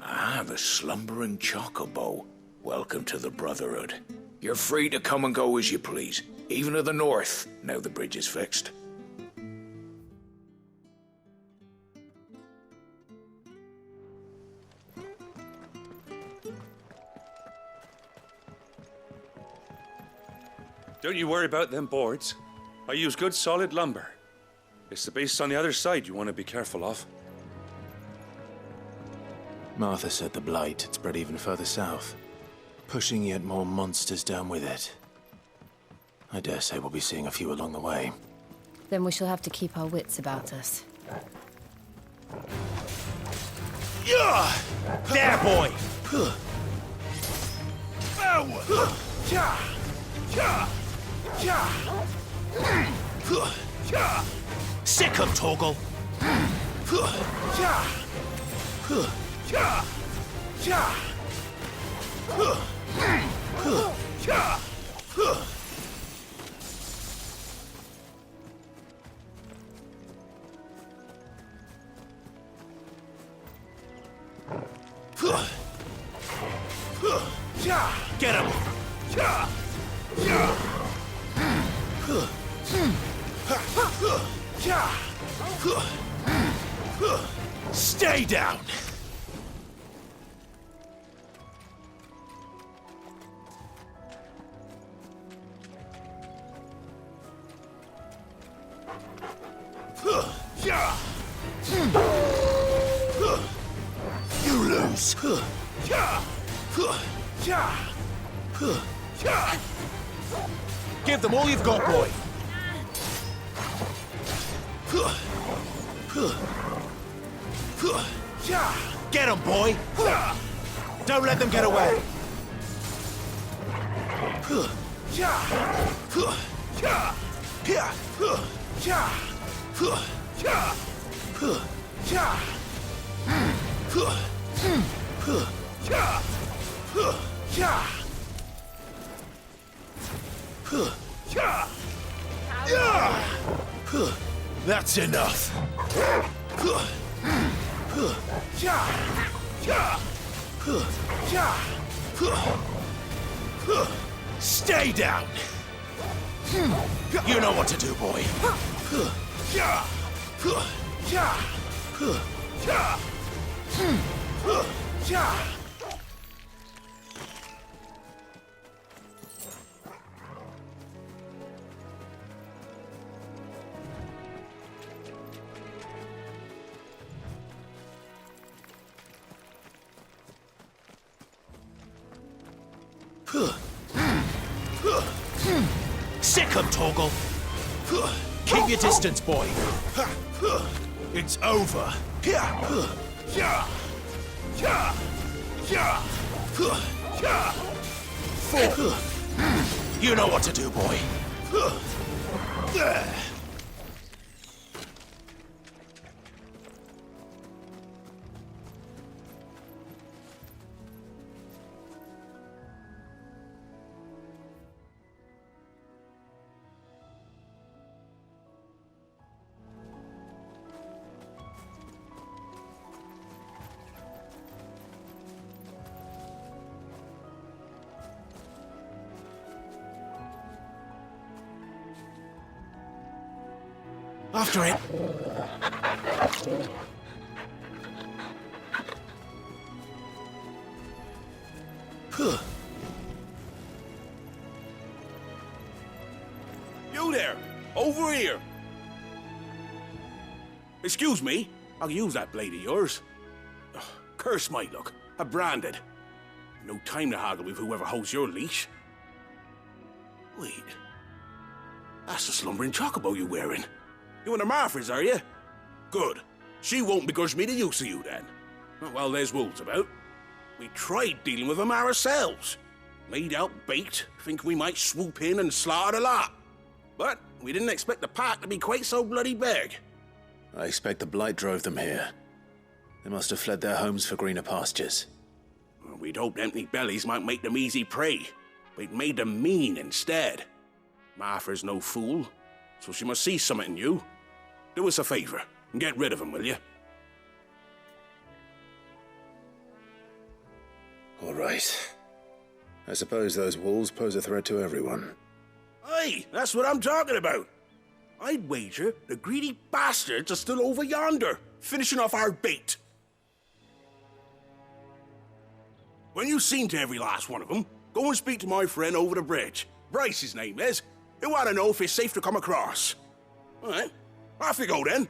Ah, the slumbering chocobo. Welcome to the Brotherhood. You're free to come and go as you please, even to the north, now the bridge is fixed. Don't you worry about them boards. I use good solid lumber. It's the beasts on the other side you want to be careful of. Martha said the blight had spread even further south, pushing yet more monsters down with it. I dare say we'll be seeing a few along the way. Then we shall have to keep our wits about us. Yeah! There, boy! Sick of Toggle! Get him! Stay down! You lose! Give them all you've got, boy! Get him, boy! Don't let them get away! That's enough! Stay down! You know what to do, boy! Sick of Toggle! Keep your distance, boy! It's over! Four. You know what to do, boy! There! After it. You there! Over here! Excuse me, I'll use that blade of yours. Ugh, curse my luck. I'm branded. No time to haggle with whoever holds your leash. Wait. That's the slumbering chocobo you're wearing. You and the Marthas, are you? Good. She won't begrudge me the use of you, then. Well, there's wolves about. We tried dealing with them ourselves. Made out baked, think we might swoop in and slaughter the lot. But we didn't expect the pack to be quite so bloody big. I expect the blight drove them here. They must have fled their homes for greener pastures. Well, we'd hoped empty bellies might make them easy prey, but it made them mean instead. Martha's no fool, so she must see something in you. Do us a favor and get rid of them, will you? right. I suppose those wolves pose a threat to everyone. Aye, that's what I'm talking about. I'd wager the greedy bastards are still over yonder, finishing off our bait. When you've seen to every last one of them, go and speak to my friend over the bridge. Bryce, his name is. He'll want to know if it's safe to come across. All right, off you go then.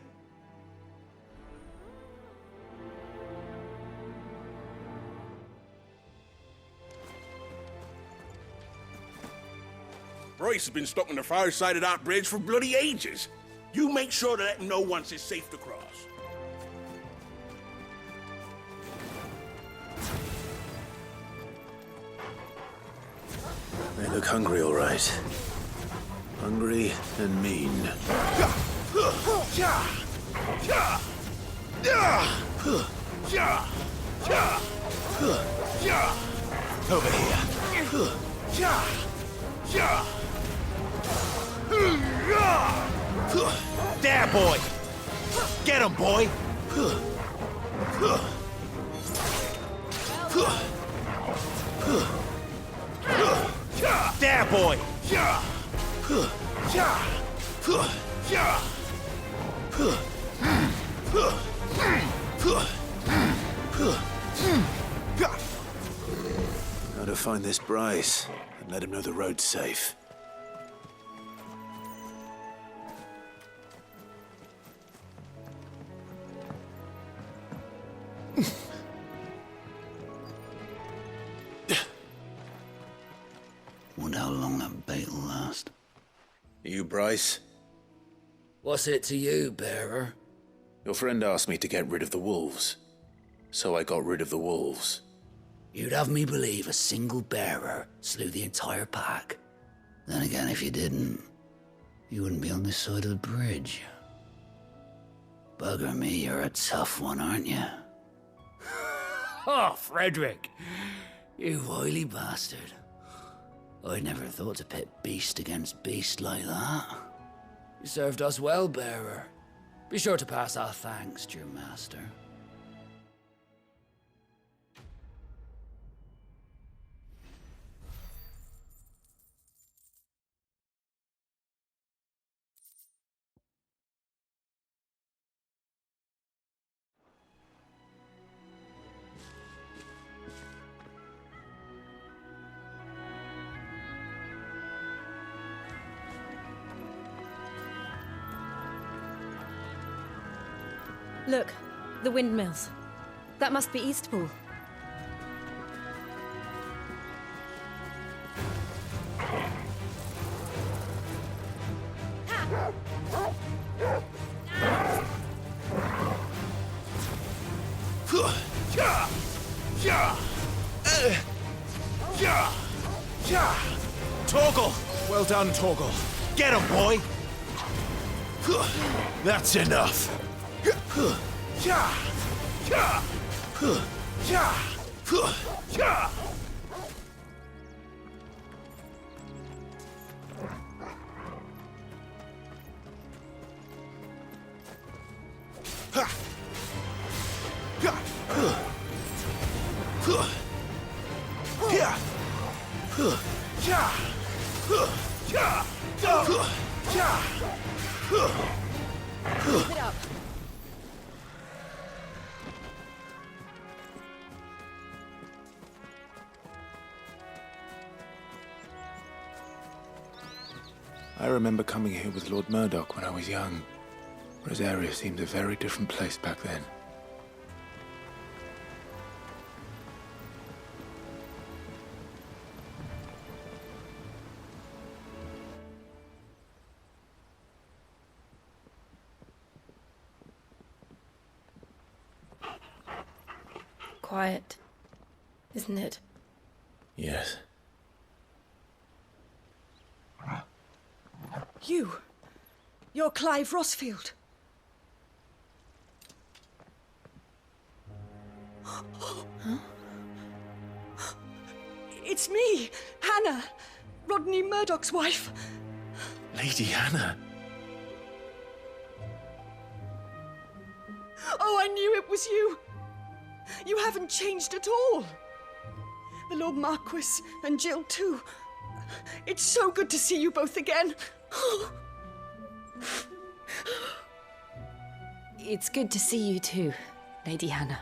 Bryce has been stuck on the far side of that bridge for bloody ages. You make sure to let him know once it's safe to cross. They look hungry, all right. Hungry and mean. Over here. There, boy! Get him, boy! There, boy! How to find this Bryce and let him know the road's safe. Wonder how long that bait will last. You, Bryce? What's it to you, bearer? Your friend asked me to get rid of the wolves. So I got rid of the wolves. You'd have me believe a single bearer slew the entire pack. Then again, if you didn't, you wouldn't be on this side of the bridge. Bugger me, you're a tough one, aren't you? Oh, Frederick! You wily bastard. I'd never thought to pit beast against beast like that. You served us well, bearer. Be sure to pass our thanks to your master. Look, the windmills. That must be Eastpool. Torgal! Well done, Torgal. Get him, boy! That's enough. Keep it up. I remember coming here with Lord Murdoch when I was young. Rosaria seemed a very different place back then. Quiet, isn't it? Yes. You're Clive Rossfield. Huh? It's me, Hanna, Rodney Murdoch's wife. Lady Hanna. Oh, I knew it was you. You haven't changed at all. The Lord Marquis and Jill too. It's so good to see you both again. It's good to see you too, Lady Hanna.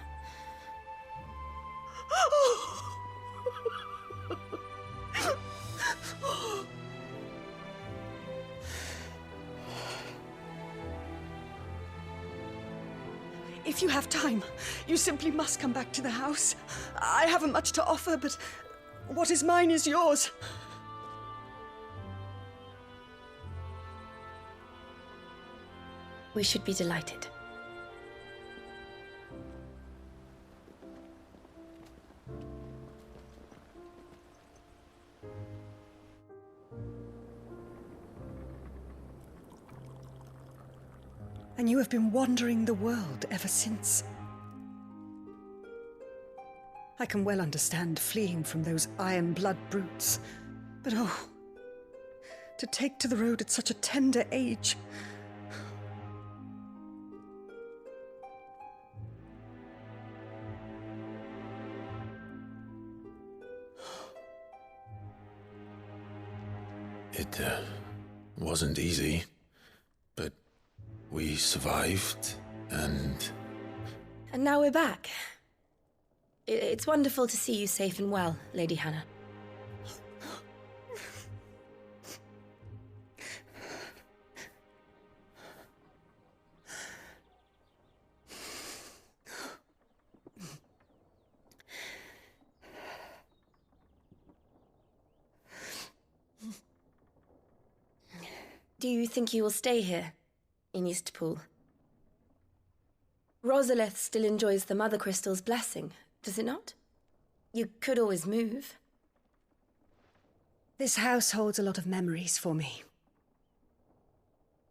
If you have time, you simply must come back to the house. I haven't much to offer, but what is mine is yours. We should be delighted. And you have been wandering the world ever since. I can well understand fleeing from those iron-blood brutes, but oh, to take to the road at such a tender age. It wasn't easy, but we survived, and... And now we're back. It's wonderful to see you safe and well, Lady Hanna. Do you think you will stay here, in Eastpool? Rosalith still enjoys the Mother Crystal's blessing, does it not? You could always move. This house holds a lot of memories for me.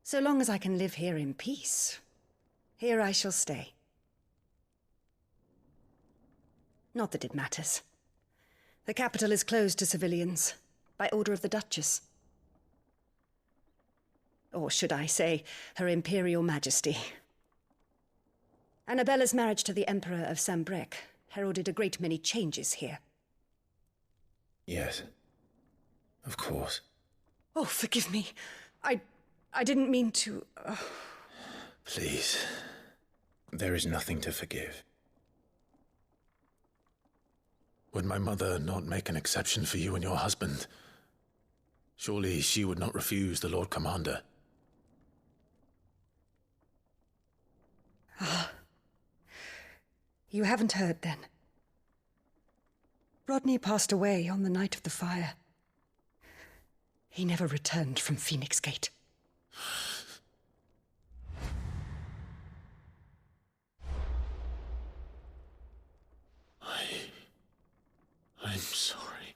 So long as I can live here in peace, here I shall stay. Not that it matters. The capital is closed to civilians, by order of the Duchess. Or should I say, Her Imperial Majesty. Annabella's marriage to the Emperor of Sambrec heralded a great many changes here. Yes, of course. Oh, forgive me. I didn't mean to... Please, there is nothing to forgive. Would my mother not make an exception for you and your husband? Surely she would not refuse the Lord Commander. You haven't heard, then. Rodney passed away on the night of the fire. He never returned from Phoenix Gate. I'm sorry.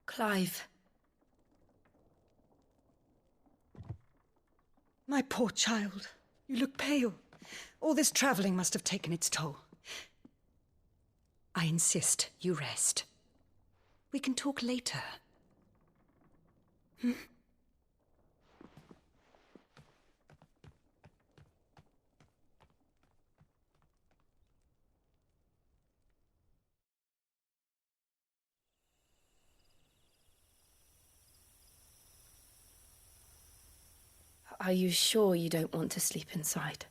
Clive. My poor child. You look pale. All this traveling must have taken its toll. I insist you rest. We can talk later. Are you sure you don't want to sleep inside?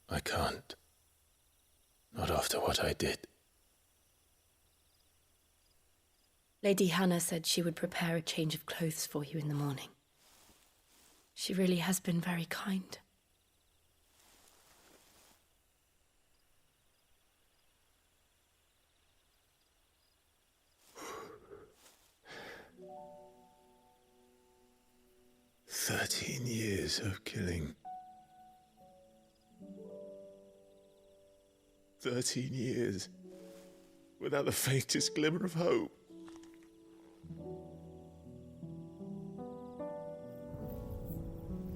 I can't. Not after what I did. Lady Hanna said she would prepare a change of clothes for you in the morning. She really has been very kind. Years of killing. 13 years without the faintest glimmer of hope.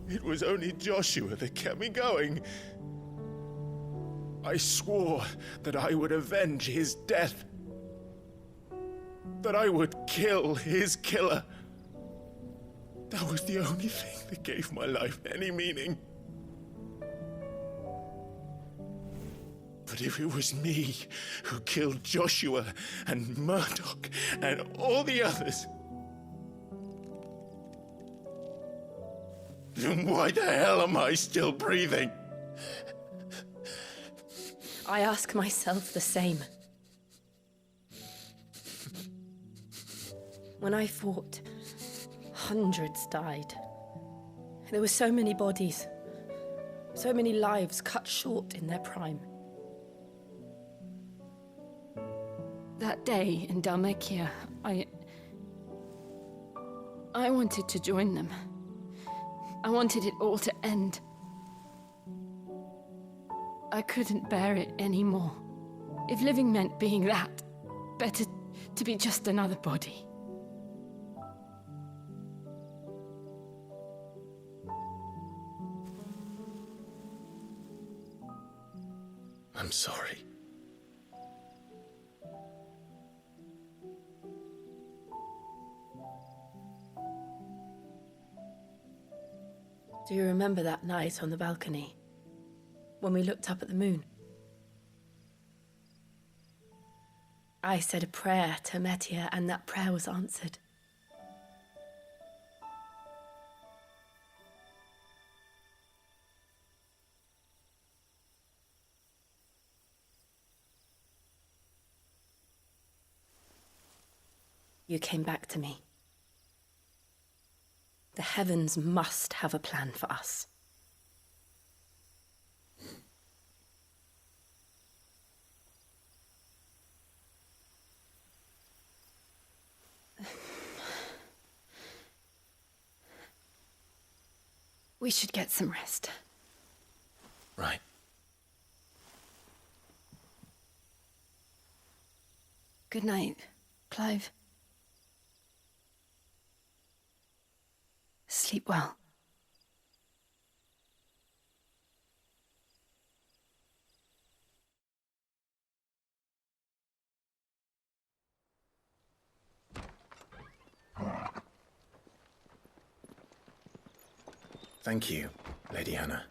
It was only Joshua that kept me going. I swore that I would avenge his death. That I would kill his killer. That was the only thing that gave my life any meaning. But But if it was me who killed Joshua and Murdoch and all the others, then why the hell am I still breathing? I ask myself the same. When I fought, hundreds died. There were so many bodies, so many lives cut short in their prime. That day in Dalmekia, I wanted to join them. I wanted it all to end. I couldn't bear it anymore. If living meant being that, better to be just another body. I'm sorry. Do you remember that night on the balcony, when we looked up at the moon? I said a prayer to Metia, and that prayer was answered. You came back to me. The heavens must have a plan for us. We should get some rest. Right. Good night, Clive. Sleep well. Thank you, Lady Hanna.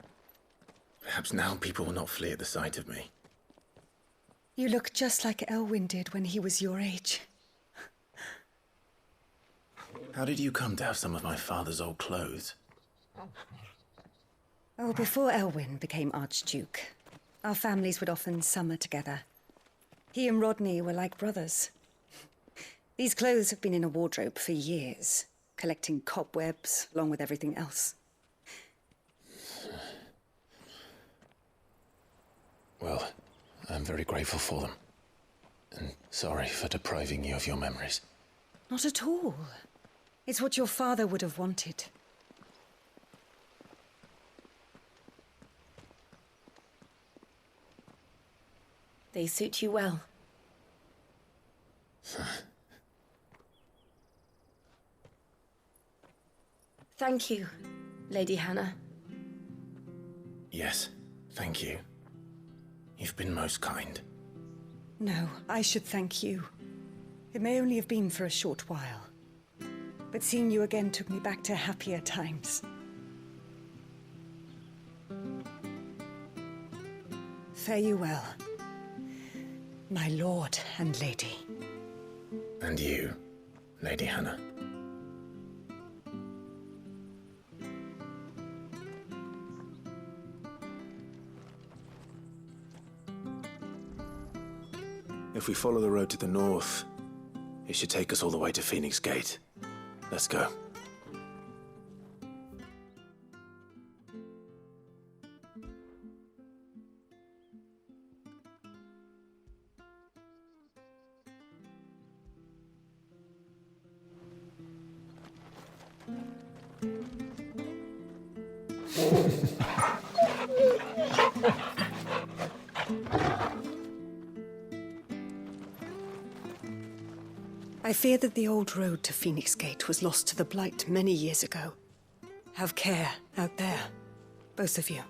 Perhaps now people will not flee at the sight of me. You look just like Elwyn did when he was your age. How did you come to have some of my father's old clothes? Oh, before Elwyn became Archduke, our families would often summer together. He and Rodney were like brothers. These clothes have been in a wardrobe for years, collecting cobwebs along with everything else. Well, I'm very grateful for them. And sorry for depriving you of your memories. Not at all. It's what your father would have wanted. They suit you well. Thank you, Lady Hanna. Yes, thank you. You've been most kind. No, I should thank you. It may only have been for a short while, but seeing you again took me back to happier times. Fare you well, my lord and lady. And you, Lady Hanna. If we follow the road to the north, it should take us all the way to Phoenix Gate. Let's go. I fear that the old road to Phoenix Gate was lost to the Blight many years ago. Have care out there, both of you.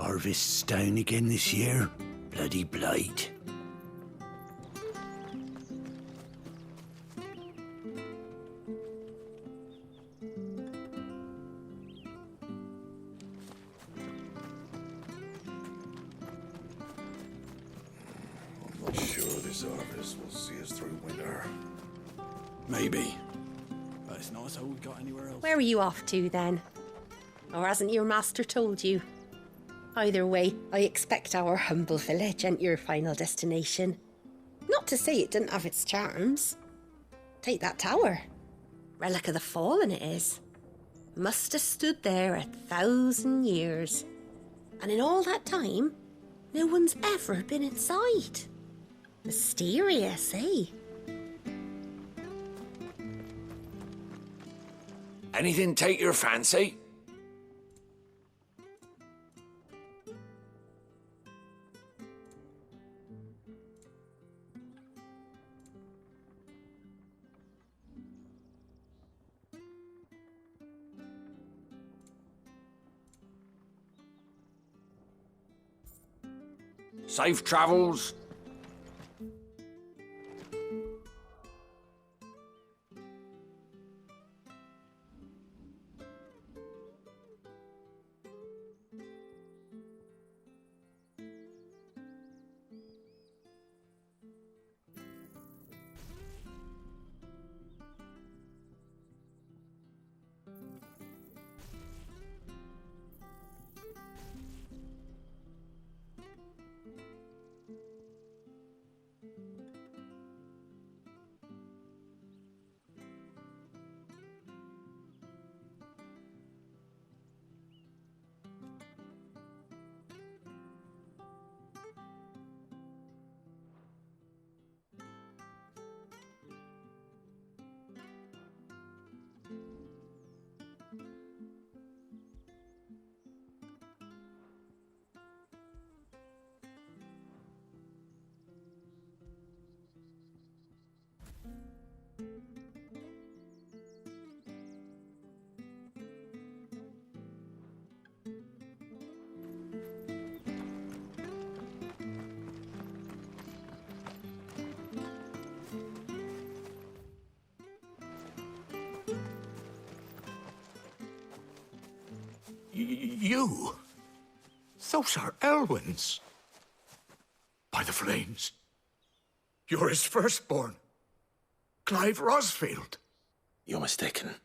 Harvest's down again this year. Bloody blight. I'm not sure this harvest will see us through winter. Maybe. But it's not as though we got anywhere else. Where are you off to then? Or hasn't your master told you? Either way, I expect our humble village ain't your final destination. Not to say it didn't have its charms. Take that tower. Relic of the Fallen it is. Must have stood there 1,000 years. And in all that time, no one's ever been inside. Mysterious, eh? Anything take your fancy? Safe travels. You? Those are Elwyn's. By the flames. You're his firstborn. Clive Rosfield. You're mistaken.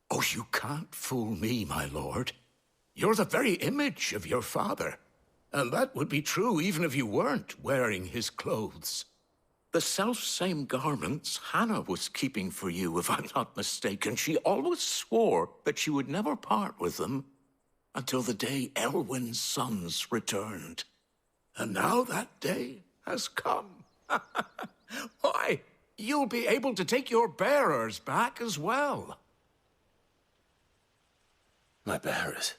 Oh, you can't fool me, my lord. You're the very image of your father. And that would be true even if you weren't wearing his clothes. The self-same garments Hanna was keeping for you, if I'm not mistaken. She always swore that she would never part with them until the day Elwyn's sons returned. And now that day has come. Why, you'll be able to take your bearers back as well. My bearers.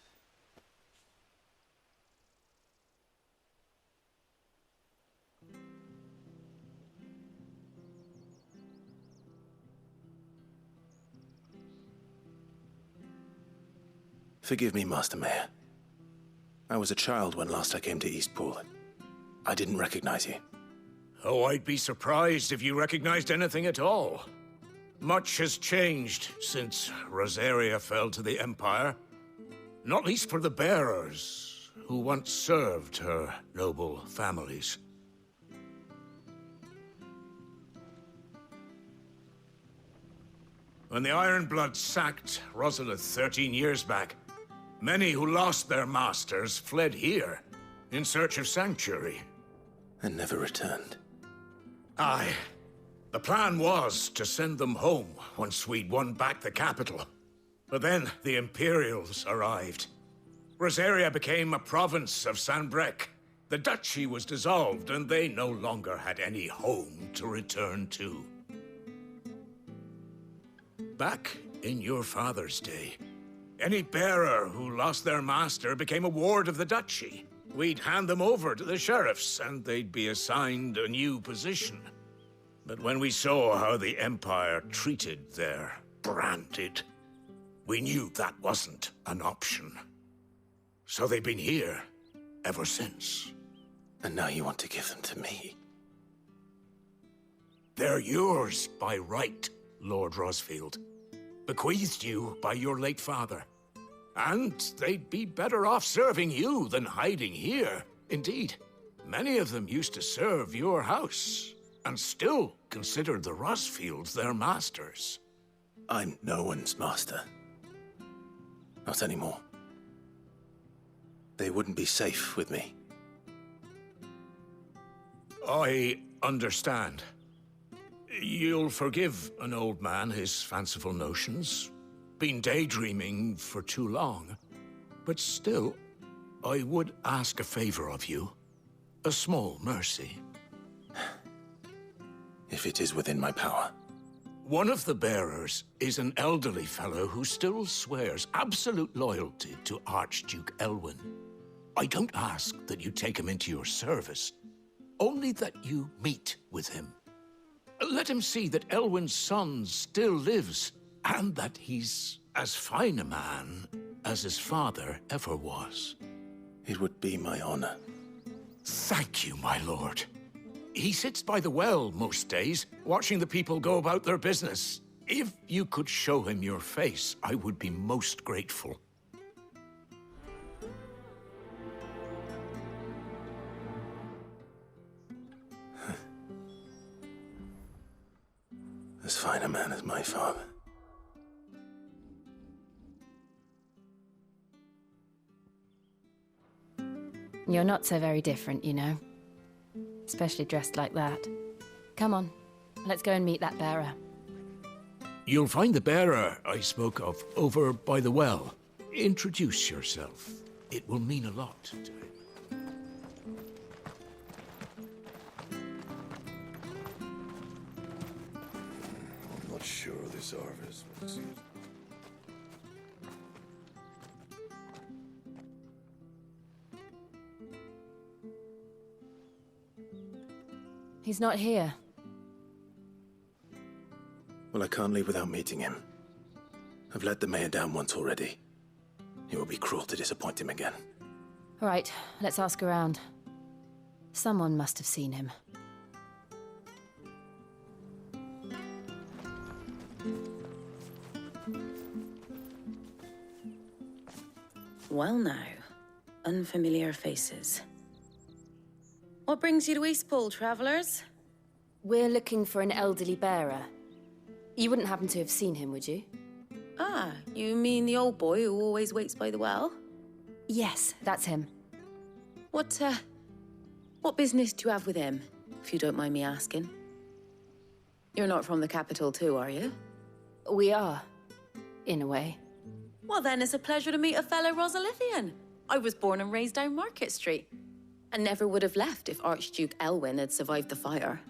Forgive me, Master Mayor. I was a child when last I came to Eastpool. I didn't recognize you. Oh, I'd be surprised if you recognized anything at all. Much has changed since Rosaria fell to the Empire. Not least for the bearers, who once served her noble families. When the Ironbloods sacked Rosalith 13 years back, many who lost their masters fled here, in search of sanctuary. And never returned. Aye. The plan was to send them home once we'd won back the capital. But then the Imperials arrived. Rosaria became a province of Sanbreque. The duchy was dissolved, and they no longer had any home to return to. Back in your father's day, any bearer who lost their master became a ward of the duchy. We'd hand them over to the sheriffs, and they'd be assigned a new position. But when we saw how the Empire treated their branded We knew that wasn't an option. So they've been here ever since. And now you want to give them to me? They're yours by right, Lord Rosfield. Bequeathed you by your late father. And they'd be better off serving you than hiding here. Indeed, many of them used to serve your house, and still considered the Rosfields their masters. I'm no one's master. Not anymore. They wouldn't be safe with me. I understand. You'll forgive an old man his fanciful notions. Been daydreaming for too long. But still, I would ask a favor of you. A small mercy. If it is within my power. One of the bearers is an elderly fellow who still swears absolute loyalty to Archduke Elwyn. I don't ask that you take him into your service, only that you meet with him. Let him see that Elwyn's son still lives, and that he's as fine a man as his father ever was. It would be my honor. Thank you, my lord. He sits by the well most days, watching the people go about their business. If you could show him your face, I would be most grateful. As fine a man as my father. You're not so very different, you know. Especially dressed like that. Come on, let's go and meet that bearer. You'll find the bearer I spoke of over by the well. Introduce yourself. It will mean a lot to him. I'm not sure this harvest will suit. He's not here. Well, I can't leave without meeting him. I've let the mayor down once already. It would be cruel to disappoint him again. All right, let's ask around. Someone must have seen him. Well now, unfamiliar faces. What brings you to Eastpool, travellers? We're looking for an elderly bearer. You wouldn't happen to have seen him, would you? Ah, you mean the old boy who always waits by the well? Yes, that's him. What business do you have with him, if you don't mind me asking? You're not from the capital too, are you? We are, in a way. Well then, it's a pleasure to meet a fellow Rosalithian. I was born and raised down Market Street. And never would have left if Archduke Elwyn had survived the fire.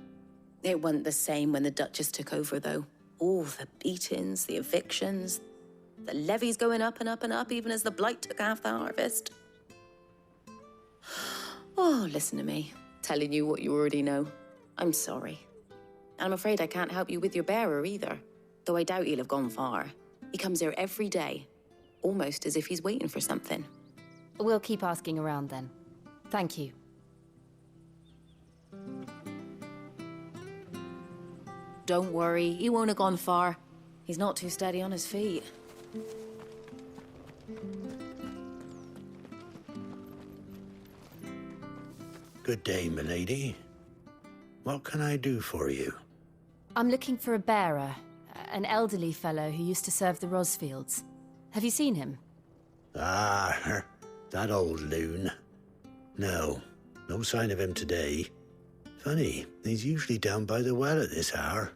It wasn't the same when the Duchess took over, though. All the beatings, the evictions, the levies going up and up and up, even as the blight took half the harvest. Oh, listen to me, telling you what you already know. I'm sorry. I'm afraid I can't help you with your bearer either, though I doubt he'll have gone far. He comes here every day, almost as if he's waiting for something. We'll keep asking around then. Thank you. Don't worry, he won't have gone far. He's not too steady on his feet. Good day, milady. What can I do for you? I'm looking for a bearer, an elderly fellow who used to serve the Rosfields. Have you seen him? Ah, that old loon. No sign of him today. Funny, he's usually down by the well at this hour,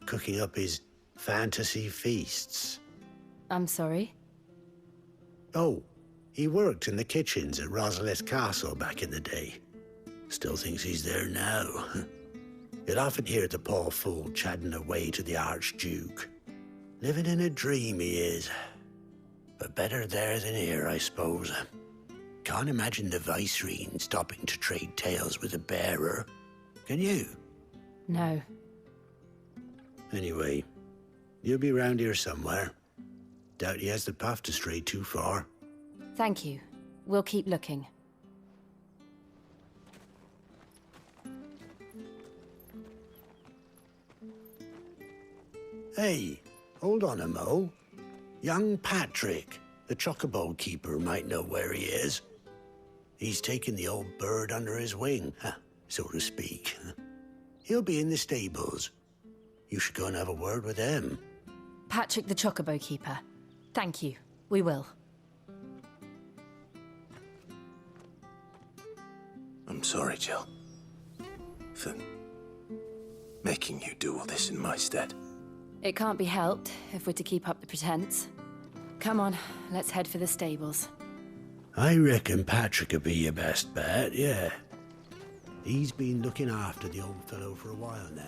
cooking up his fantasy feasts. I'm sorry? Oh, he worked in the kitchens at Rosalith Castle back in the day. Still thinks he's there now. You'll often hear the poor fool chatting away to the Archduke. Living in a dream he is. But better there than here, I suppose. Can't imagine the Vicereine stopping to trade tales with a bearer. Can you? No. Anyway, you'll be round here somewhere. Doubt he has the path to stray too far. Thank you. We'll keep looking. Hey, hold on a mo. Young Patrick, the chocobo keeper, might know where he is. He's taken the old bird under his wing, so to speak. He'll be in the stables. You should go and have a word with him. Patrick the Chocobo Keeper. Thank you. We will. I'm sorry, Jill. For making you do all this in my stead. It can't be helped if we're to keep up the pretense. Come on, let's head for the stables. I reckon Patrick will be your best bet, yeah. He's been looking after the old fellow for a while now.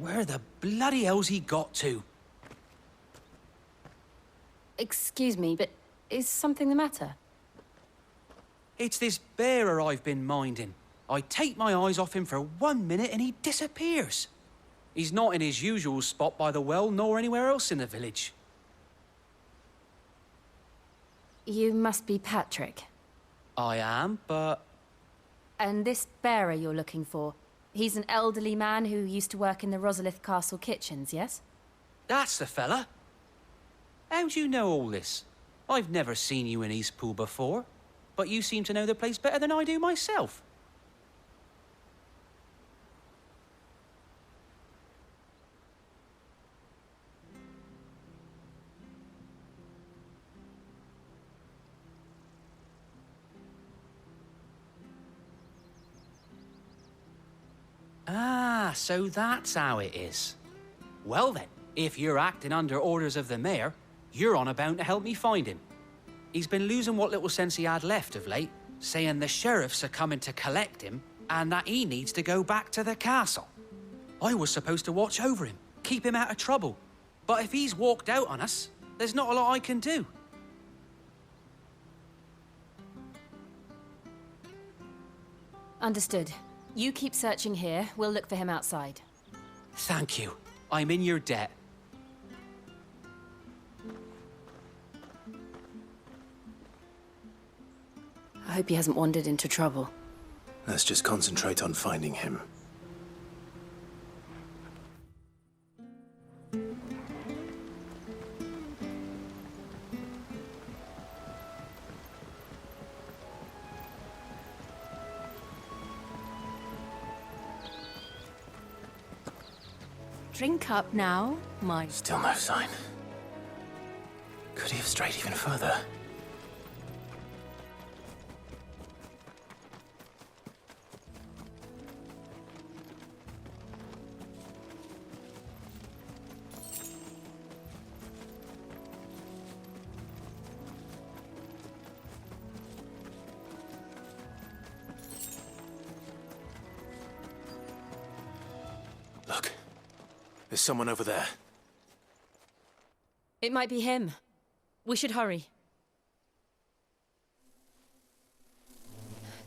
Where the bloody hell's he got to? Excuse me, but is something the matter? It's this bearer I've been minding. I take my eyes off him for 1 minute and he disappears. He's not in his usual spot by the well, nor anywhere else in the village. You must be Patrick. I am, but... And this bearer you're looking for, he's an elderly man who used to work in the Rosalith Castle kitchens, yes? That's the fella. How do you know all this? I've never seen you in Eastpool before, but you seem to know the place better than I do myself. Ah, so that's how it is. Well then, if you're acting under orders of the mayor, you're on about to help me find him. He's been losing what little sense he had left of late, saying the sheriffs are coming to collect him and that he needs to go back to the castle. I was supposed to watch over him, keep him out of trouble. But if he's walked out on us, there's not a lot I can do. Understood. You keep searching here, we'll look for him outside. Thank you. I'm in your debt. I hope he hasn't wandered into trouble. Let's just concentrate on finding him. Drink up now, my... Still no sign. Could he have strayed even further? Look. There's someone over there. It might be him. We should hurry.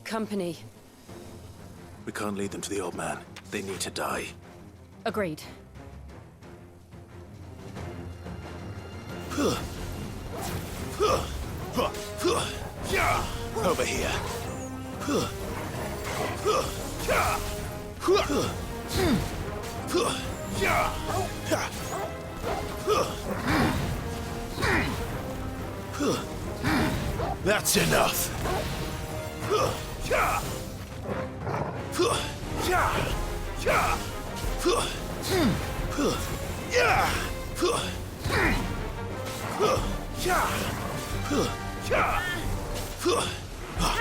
Company. We can't lead them to the old man. They need to die. Agreed. Over here. That's enough.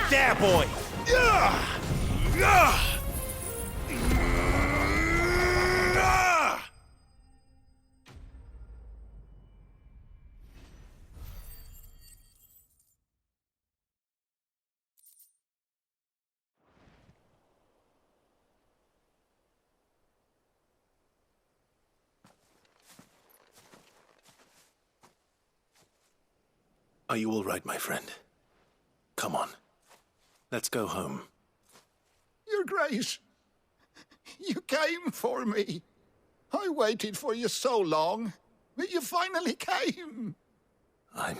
There, boy! Are you all right, my friend? Come on. Let's go home. Your Grace, you came for me. I waited for you so long, but you finally came. I'm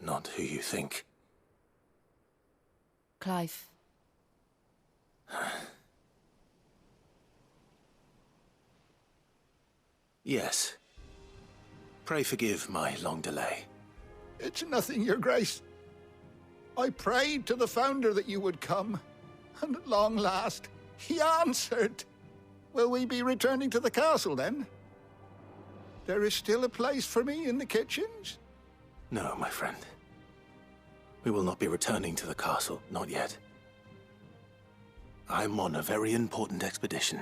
not who you think. Clive. Yes. Pray forgive my long delay. It's nothing, Your Grace. I prayed to the Founder that you would come, and at long last, he answered. Will we be returning to the castle, then? There is still a place for me in the kitchens? No, my friend. We will not be returning to the castle, not yet. I'm on a very important expedition,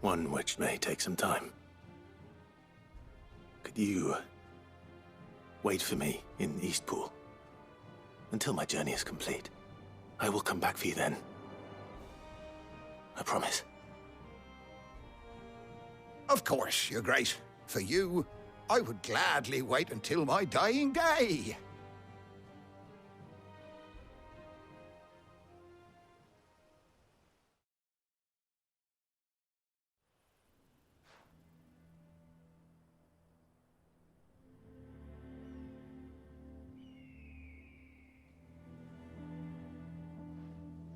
one which may take some time. Could you wait for me in Eastpool until my journey is complete? I will come back for you then. I promise. Of course, Your Grace. For you, I would gladly wait until my dying day.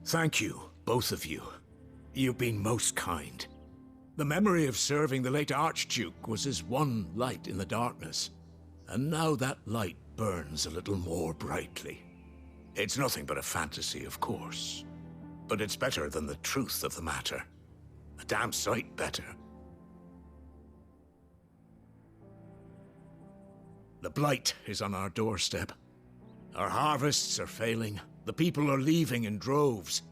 Thank you, both of you. You've been most kind. The memory of serving the late Archduke was as one light in the darkness, and now that light burns a little more brightly. It's nothing but a fantasy, of course, but it's better than the truth of the matter. A damn sight better. The blight is on our doorstep. Our harvests are failing. The people are leaving in droves.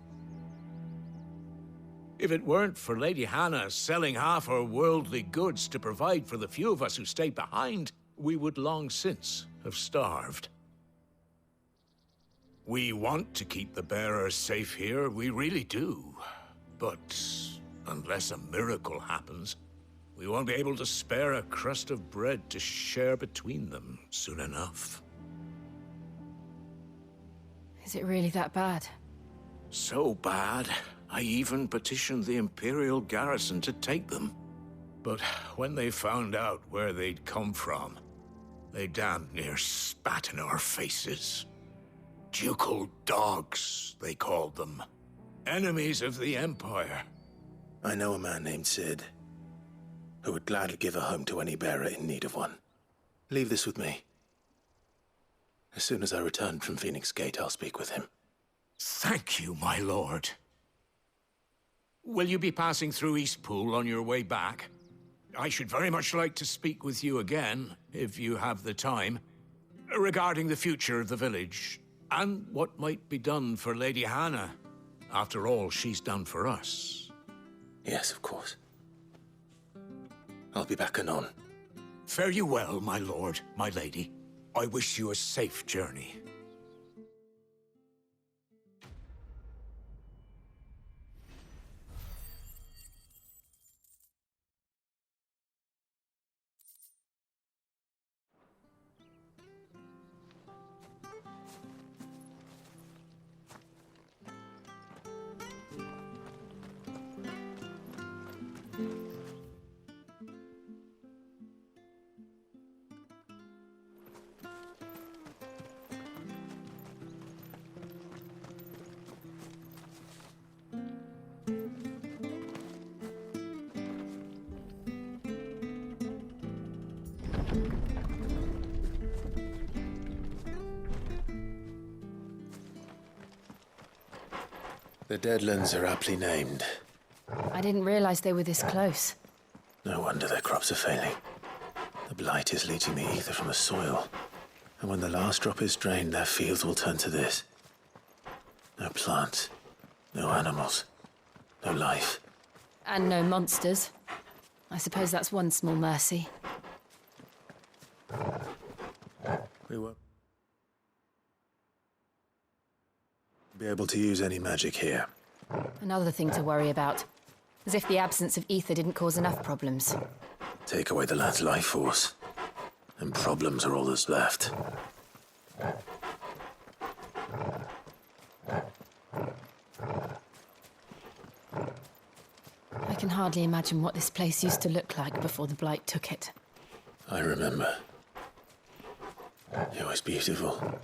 If it weren't for Lady Hanna selling half her worldly goods to provide for the few of us who stayed behind, we would long since have starved. We want to keep the bearers safe here, we really do. But unless a miracle happens, we won't be able to spare a crust of bread to share between them soon enough. Is it really that bad? So bad, I even petitioned the Imperial garrison to take them. But when they found out where they'd come from, they damn near spat in our faces. Ducal dogs, they called them. Enemies of the Empire. I know a man named Sid, who would gladly give a home to any bearer in need of one. Leave this with me. As soon as I return from Phoenix Gate, I'll speak with him. Thank you, my lord. Will you be passing through Eastpool on your way back? I should very much like to speak with you again, if you have the time, regarding the future of the village, and what might be done for Lady Hanna. After all she's done for us. Yes, of course. I'll be back anon. Fare you well, my lord, my lady. I wish you a safe journey. The Deadlands are aptly named. I didn't realize they were this close. No wonder their crops are failing. The blight is leaching the ether from the soil. And when the last drop is drained, their fields will turn to this. No plants, no animals, no life. And no monsters. I suppose that's one small mercy. We won't be able to use any magic here. Another thing to worry about. As if the absence of ether didn't cause enough problems. Take away the lad's life force, and problems are all that's left. hardly imagine what this place used to look like before the Blight took it. I remember. It was beautiful.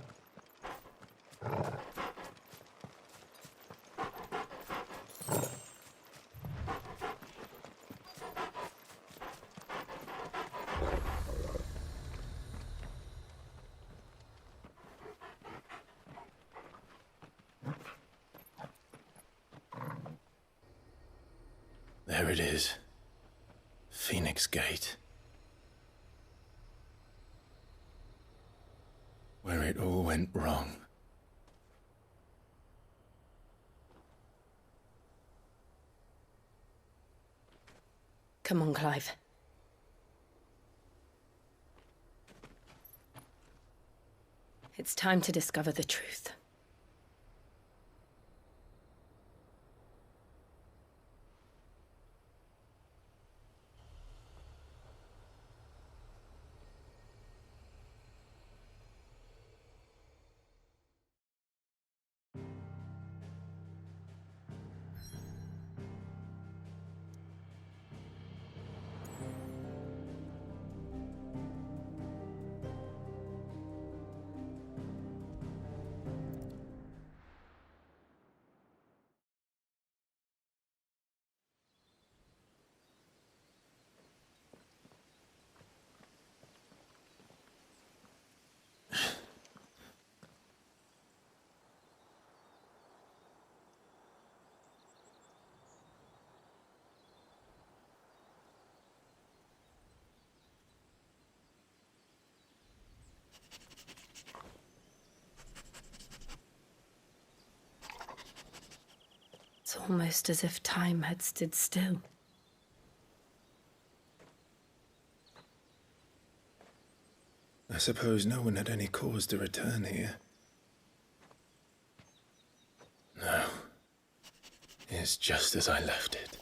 There it is. Phoenix Gate. Where it all went wrong. Come on, Clive. It's time to discover the truth. It's almost as if time had stood still. I suppose no one had any cause to return here. No. It's just as I left it.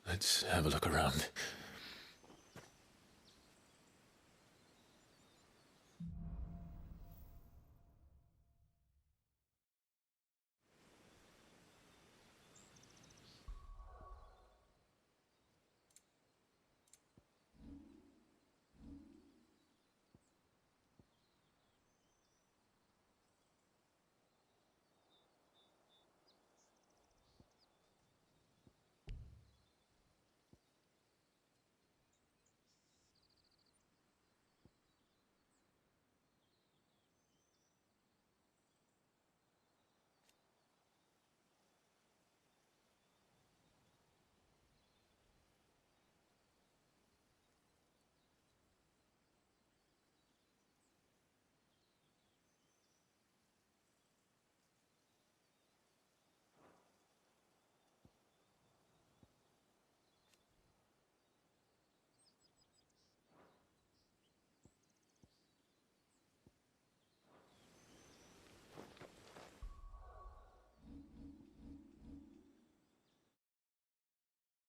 Let's have a look around.